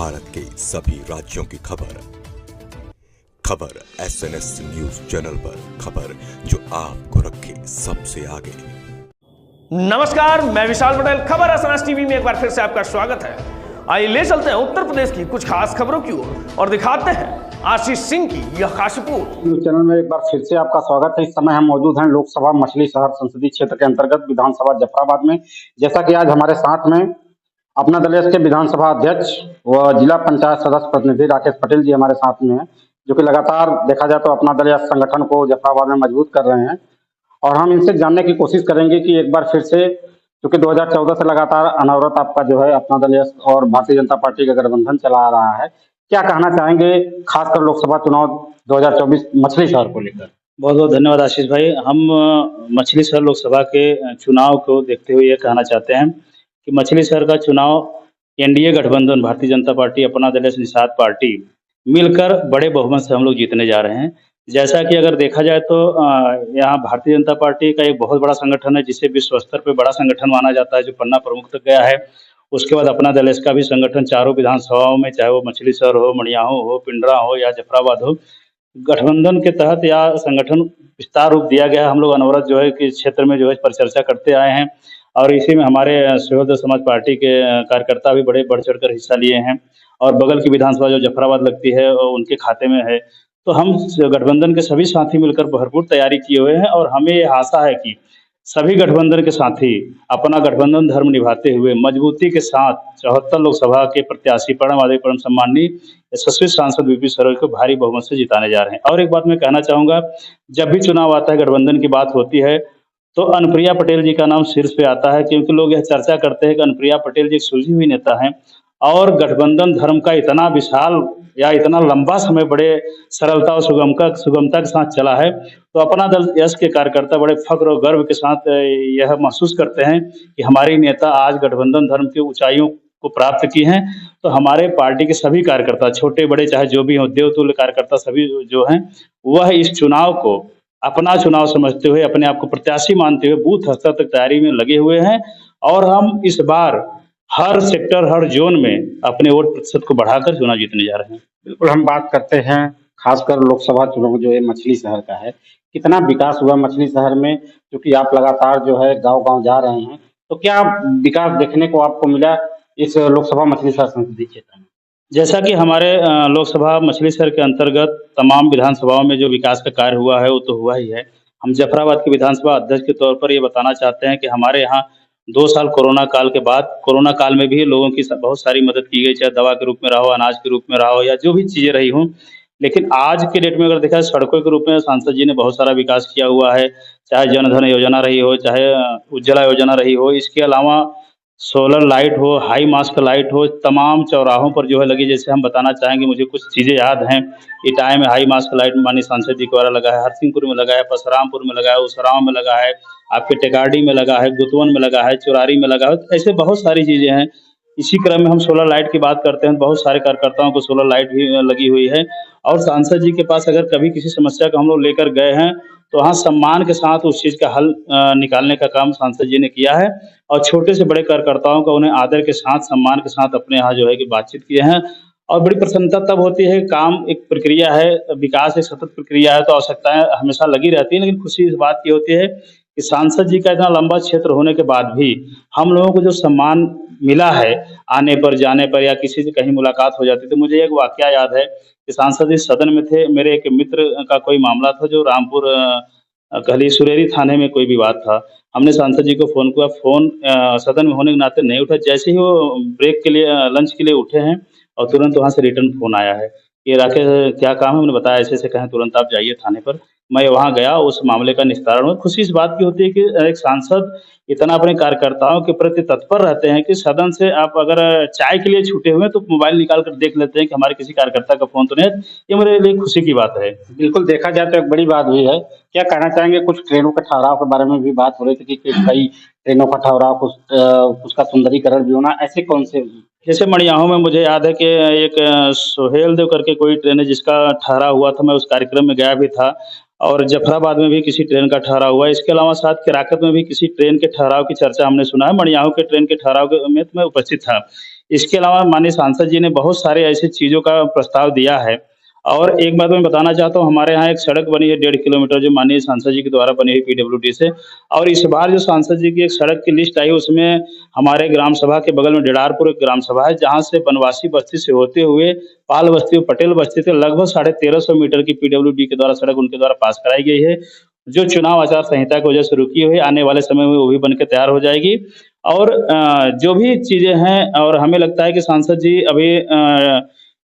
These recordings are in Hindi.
भारत के सभी राज्यों की खबर SNS न्यूज चैनल पर, खबर जो आपको रखे सबसे आगे। नमस्कार, मैं विशाल पटेल। खबर SNS टीवी में एक बार फिर से आपका स्वागत है। आइए ले चलते हैं उत्तर प्रदेश की कुछ खास खबरों की ओर और दिखाते हैं आशीष सिंह की यह खास रिपोर्ट। न्यूज चैनल में एक बार फिर से आपका स्वागत है। इस समय हम मौजूद हैं लोकसभा मछली शहर संसदीय क्षेत्र के अंतर्गत विधानसभा जफराबाद में। जैसा कि आज हमारे साथ में अपना दल के विधानसभा अध्यक्ष व जिला पंचायत सदस्य प्रतिनिधि राकेश पटेल जी हमारे साथ में हैं, जो कि लगातार देखा जाए तो अपना दल संगठन को जफराबाद में मजबूत कर रहे हैं। और हम इनसे जानने की कोशिश करेंगे कि एक बार फिर से, क्योंकि 2014 से लगातार अनवरत आपका जो है अपना दल और भारतीय जनता पार्टी का गठबंधन चला आ रहा है, क्या कहना चाहेंगे खासकर लोकसभा चुनाव 2024 मछली शहर को लेकर? बहुत बहुत धन्यवाद आशीष भाई। हम मछली शहर लोकसभा के चुनाव को देखते हुए ये कहना चाहते हैं कि मछली शहर का चुनाव एनडीए गठबंधन भारतीय जनता पार्टी, अपना दल निषाद पार्टी मिलकर बड़े बहुमत से हम लोग जीतने जा रहे हैं। जैसा कि अगर देखा जाए तो यहाँ भारतीय जनता पार्टी का एक बहुत बड़ा संगठन है, जिसे विश्व स्तर पर बड़ा संगठन माना जाता है, जो पन्ना प्रमुख तक गया है। उसके बाद अपना दल का भी संगठन चारों विधानसभाओं में, चाहे वो मछली शहर हो, मड़ियाहू हो, पिंडरा हो या जफराबाद हो, गठबंधन के तहत या संगठन विस्तार रूप दिया गया है। हम लोग अनवरत जो है कि क्षेत्र में जो है परिचर्चा करते आए हैं और इसी में हमारे सहयोगी समाज पार्टी के कार्यकर्ता भी बड़े बढ़ चढ़ कर हिस्सा लिए हैं। और बगल की विधानसभा जो जफराबाद लगती है उनके खाते में है। तो हम गठबंधन के सभी साथी मिलकर भरपूर तैयारी किए हुए हैं और हमें ये आशा है कि सभी गठबंधन के साथी अपना गठबंधन धर्म निभाते हुए मजबूती के साथ 74 लोकसभा के प्रत्याशी परम सम्माननीय यशस्वी सांसद वीपी सरोज को भारी बहुमत से जिताने जा रहे हैं। और एक बात मैं कहना चाहूंगा, जब भी चुनाव आता है, गठबंधन की बात होती है तो अनुप्रिया पटेल जी का नाम शीर्ष पे आता है, क्योंकि लोग यह चर्चा करते हैं कि अनुप्रिया पटेल जी एक सुलझी हुई नेता हैं और गठबंधन धर्म का इतना विशाल या इतना लंबा समय बड़े सरलता और सुगमता के साथ चला है। तो अपना दल यश के कार्यकर्ता बड़े फख्र और गर्व के साथ यह महसूस करते हैं कि हमारी नेता आज गठबंधन धर्म की ऊंचाइयों को प्राप्त की हैं। तो हमारे पार्टी के सभी कार्यकर्ता, छोटे बड़े चाहे जो भी हो, देवतुल्य कार्यकर्ता सभी जो हैं, वह इस चुनाव को अपना चुनाव समझते हुए, अपने आप को प्रत्याशी मानते हुए बूथ स्तर तक तैयारी में लगे हुए हैं। और हम इस बार हर सेक्टर, हर जोन में अपने वोट प्रतिशत को बढ़ाकर चुनाव जीतने जा रहे हैं। बिल्कुल, हम बात करते हैं खासकर लोकसभा चुनाव जो है मछली शहर का है। कितना विकास हुआ मछली शहर में, क्योंकि आप लगातार जो है गांव-गांव जा रहे हैं, तो क्या विकास देखने को आपको मिला इस लोकसभा मछली शहर संसदीय क्षेत्र में? जैसा कि हमारे लोकसभा मछली शहर के अंतर्गत तमाम विधानसभाओं में जो विकास का कार्य हुआ है वो तो हुआ ही है। हम जफराबाद के विधानसभा अध्यक्ष के तौर पर ये बताना चाहते हैं कि हमारे यहाँ 2 साल कोरोना काल के बाद, कोरोना काल में भी लोगों की बहुत सारी मदद की गई, चाहे दवा के रूप में रहा हो, अनाज के रूप में रहा हो या जो भी चीज़ें रही हों। लेकिन आज के डेट में अगर देखा जाए, सड़कों के रूप में सांसद जी ने बहुत सारा विकास किया हुआ है, चाहे जनधन योजना रही हो, चाहे उज्ज्वला योजना रही हो। इसके अलावा सोलर लाइट हो, हाई मास्क लाइट हो, तमाम चौराहों पर जो है लगी। जैसे हम बताना चाहेंगे, मुझे कुछ चीज़ें याद हैं। इटाए में हाई मास्क लाइट माननीय सांसद जी द्वारा लगा है, हरसिंहपुर में लगा है, परशुरामपुर में लगा है, उसराव में लगा है, आपके टेकाडी में लगा है, गुतवन में लगा है, चुरारी में लगा है। ऐसे बहुत सारी चीज़ें हैं। इसी क्रम में हम सोलर लाइट की बात करते हैं, बहुत सारे कार्यकर्ताओं को सोलर लाइट भी लगी हुई है। और सांसद जी के पास अगर कभी किसी समस्या को हम लोग लेकर गए हैं तो वहाँ सम्मान के साथ उस चीज़ का हल निकालने का काम सांसद जी ने किया है। और छोटे से बड़े कार्यकर्ताओं का उन्हें आदर के साथ, सम्मान के साथ अपने यहाँ जो है कि बातचीत किए हैं। और बड़ी प्रसन्नता तब होती है, काम एक प्रक्रिया है, विकास एक सतत प्रक्रिया है, तो आवश्यकताएं हमेशा लगी रहती है। लेकिन खुशी इस बात की होती है कि सांसद जी का इतना लंबा क्षेत्र होने के बाद भी हम लोगों को जो सम्मान मिला है, आने पर, जाने पर या किसी से कहीं मुलाकात हो जाती, तो मुझे एक वाकया याद है कि सांसद जी सदन में थे, मेरे एक मित्र का कोई मामला था जो रामपुर कहली सुरेरी थाने में कोई विवाद था। हमने सांसद जी को फ़ोन किया, फ़ोन सदन में होने के नाते नहीं उठा। जैसे ही वो ब्रेक के लिए, लंच के लिए उठे हैं और तुरंत वहाँ से रिटर्न फ़ोन आया है कि राकेश क्या काम है? हमने बताया ऐसे-ऐसे, कहें तुरंत आप जाइए थाने पर। मैं वहाँ गया, उस मामले का निस्तारण हुआ। खुशी इस बात की होती है कि एक सांसद इतना अपने कार्यकर्ताओं के प्रति तत्पर रहते हैं कि सदन से आप अगर चाय के लिए छूटे हुए हैं तो मोबाइल निकाल कर देख लेते हैं कि हमारे किसी कार्यकर्ता का फ़ोन तो नहीं है। ये मेरे लिए खुशी की बात है। बिल्कुल, देखा जाए तो एक बड़ी बात हुई है। क्या कहना चाहेंगे, कुछ ट्रेनों के ठहराव के बारे में भी बात हो रही थी कि कई ट्रेनों का ठहराव, उसका सुंदरीकरण भी होना, ऐसे कौन से? जैसे मड़ियाहू में मुझे याद है कि एक सोहेल देव करके कोई ट्रेन है जिसका ठहराव हुआ था, मैं उस कार्यक्रम में गया भी था। और जफराबाद में भी किसी ट्रेन का ठहराव हुआ है। इसके अलावा साथ केराकत में भी किसी ट्रेन के ठहराव की चर्चा हमने सुना है। मड़ियाहू के ट्रेन के ठहराव में तो मैं उपस्थित था। इसके अलावा माननीय सांसद जी ने बहुत सारे ऐसी चीज़ों का प्रस्ताव दिया है। और एक बात मैं बताना चाहता हूँ, हमारे यहाँ एक सड़क बनी है 1.5 किलोमीटर, जो माननीय सांसद जी के द्वारा बनी हुई पीडब्ल्यूडी से। और इस बार जो सांसद जी की एक सड़क की लिस्ट आई, उसमें हमारे ग्राम सभा के बगल में डिडारपुर एक ग्राम सभा है, जहाँ से बनवासी बस्ती से होते हुए पाल बस्ती और पटेल बस्ती से लगभग 1350 मीटर की पीडब्ल्यूडी के द्वारा सड़क उनके द्वारा पास कराई गई है, जो चुनाव आचार संहिता की वजह से रुकी हुई है। आने वाले समय में वो भी बन के तैयार हो जाएगी। और जो भी चीज़ें हैं, और हमें लगता है कि सांसद जी अभी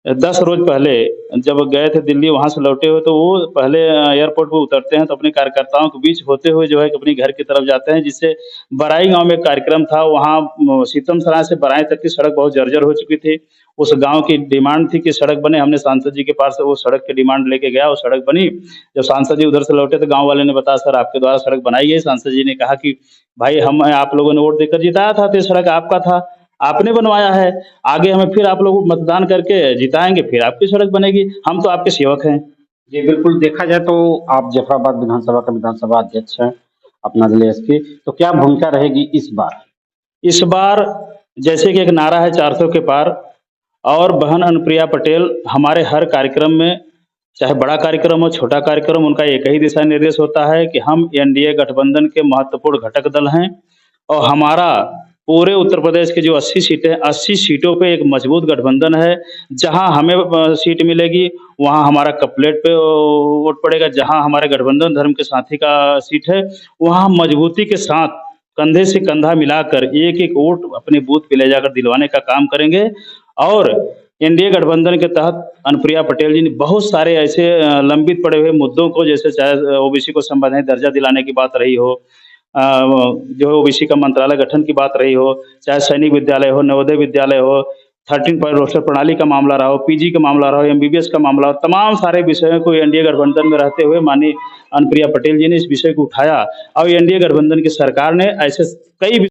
10 रोज पहले जब गए थे दिल्ली, वहाँ से लौटे हुए, तो वो पहले एयरपोर्ट पे उतरते हैं तो अपने कार्यकर्ताओं के बीच होते हुए जो है कि अपने घर की तरफ जाते हैं, जिससे बराई गांव में एक कार्यक्रम था, वहाँ सीतम सराय से बराई तक की सड़क बहुत जर्जर हो चुकी थी। उस गांव की डिमांड थी कि सड़क बने। हमने सांसद जी के पास से वो सड़क की डिमांड लेके गया, वो सड़क बनी। जब सांसद जी उधर से लौटे तो गांव वाले ने बताया, सर आपके द्वारा सड़क बनाई गई। सांसद जी ने कहा कि भाई, हम आप लोगों ने वोट देकर जिताया था, तो ये सड़क आपका था, आपने बनवाया है, आगे हमें फिर आप लोग मतदान करके जिताएंगे, फिर आपकी सड़क बनेगी, हम तो आपके सेवक हैं। जी बिल्कुल, देखा जाए तो आप जफराबाद विधानसभा के विधानसभा अध्यक्ष हैं अपना जिले की, तो क्या भूमिका रहेगी इस बार? इस बार जैसे कि एक नारा है 400 के पार, और बहन अनुप्रिया पटेल हमारे हर कार्यक्रम में, चाहे बड़ा कार्यक्रम हो छोटा कार्यक्रम, उनका एक ही दिशा निर्देश होता है कि हम एनडीए गठबंधन के महत्वपूर्ण घटक दल हैं, और हमारा पूरे उत्तर प्रदेश की जो 80 सीटें, 80 सीटों पे एक मजबूत गठबंधन है। जहां हमें सीट मिलेगी वहां हमारा कपलेट पे वोट पड़ेगा। जहां हमारे गठबंधन धर्म के साथी का सीट है, वहां हम मजबूती के साथ कंधे से कंधा मिलाकर एक एक वोट अपने बूथ पे ले जाकर दिलवाने का काम करेंगे। और एनडीए गठबंधन के तहत अनुप्रिया पटेल जी ने बहुत सारे ऐसे लंबित पड़े हुए मुद्दों को, जैसे चाहे ओबीसी को संवैधानिक दर्जा दिलाने की बात रही हो, जो ओबीसी का मंत्रालय गठन की बात रही हो, चाहे सैनिक विद्यालय हो, नवोदय विद्यालय हो, 13 पॉइंट रोस्टर प्रणाली का मामला रहा हो, पीजी का मामला रहा हो, एमबीबीएस का मामला हो, तमाम सारे विषयों को एनडीए गठबंधन में रहते हुए माननीय अनुप्रिया पटेल जी ने इस विषय को उठाया। और एनडीए गठबंधन की सरकार ने ऐसे कई